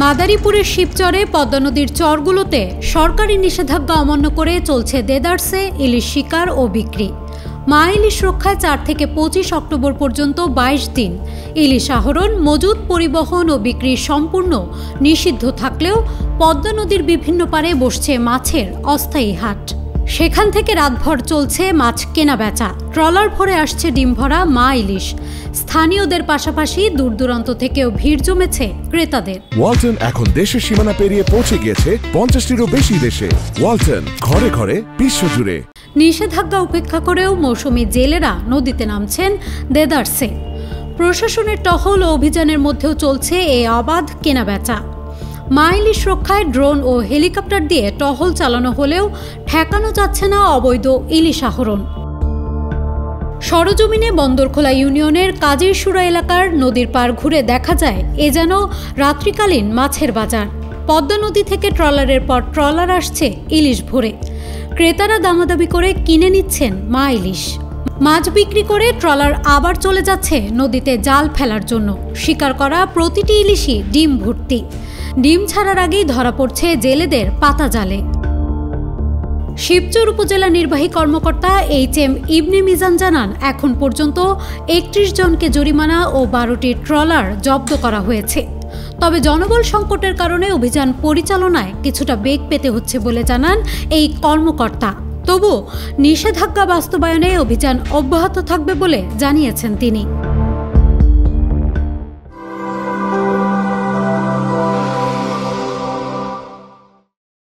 মাদারীপুরের শিবচরে পদ্মা নদীর চরগুলোতে সরকারি নিষেধাজ্ঞা অমান্য করে চলছে দেদারসে ইলিশ শিকার ও বিক্রি। মা ইলিশ রক্ষায় 4 থেকে 25 অক্টোবর পর্যন্ত 22 দিন ইলিশ আহরণ, মজুত, পরিবহন ও বিক্রি সম্পূর্ণ নিষিদ্ধ থাকলেও পদ্মা নদীর বিভিন্ন পাড়ে বসছে মাছের অস্থায়ী হাট। সেখান থেকে রাতভর চলছে মাছ কেনা বেচা। ট্রলার ভরে আসছে ডিম ভরা মা ইলিশ। স্থানীয়দের পাশাপাশি দূর দূরান্ত থেকেও ভিড় জমেছে ক্রেতাদের। ওয়ালটন এখন দেশের সীমানা পেরিয়ে পৌঁছে গিয়েছে 50টিরও বেশি দেশে। ওয়ালটন, ঘরে ঘরে, বিশ্বজুড়ে। নিষেধাজ্ঞা উপেক্ষা করেও মৌসুমী জেলেরা নদীতে নামছেন দেদারসে। প্রশাসনের টহল ও অভিযানের মধ্যেও চলছে এই অবাধ কেনাবেচা। মা ইলিশ রক্ষায় ড্রোন ও হেলিকপ্টার দিয়ে টহল চালানো হলেও ঠেকানো যাচ্ছে না অবৈধ ইলিশ আহরণ। সরজমিনে বন্দরখোলা ইউনিয়নের কাজিরসুরা এলাকার নদীর পাড় ঘুরে দেখা যায় এ যেন রাত্রিকালীন মাছের বাজার। পদ্মা নদী থেকে ট্রলারের পর ট্রলার আসছে ইলিশ ভরে। ক্রেতারা দামাদামি করে কিনে নিচ্ছেন মা ইলিশ। মাছ বিক্রি করে ট্রলার আবার চলে যাচ্ছে নদীতে জাল ফেলার জন্য। শিকার করা প্রতিটি ইলিশই ডিম ভর্তি। ডিম ছাড়ার আগেই ধরা পড়ছে জেলেদের পাতা জালে। শিবচর উপজেলা নির্বাহী কর্মকর্তা HM ইবনে মিজান জানান, এখন পর্যন্ত 31 জনকে জরিমানা ও 12টি ট্রলার জব্দ করা হয়েছে। তবে জনবল সংকটের কারণে অভিযান পরিচালনায় কিছুটা বেগ পেতে হচ্ছে বলে জানান এই কর্মকর্তা। তবু নিষেধাজ্ঞা বাস্তবায়নে অভিযান অব্যাহত থাকবে বলে জানিয়েছেন তিনি।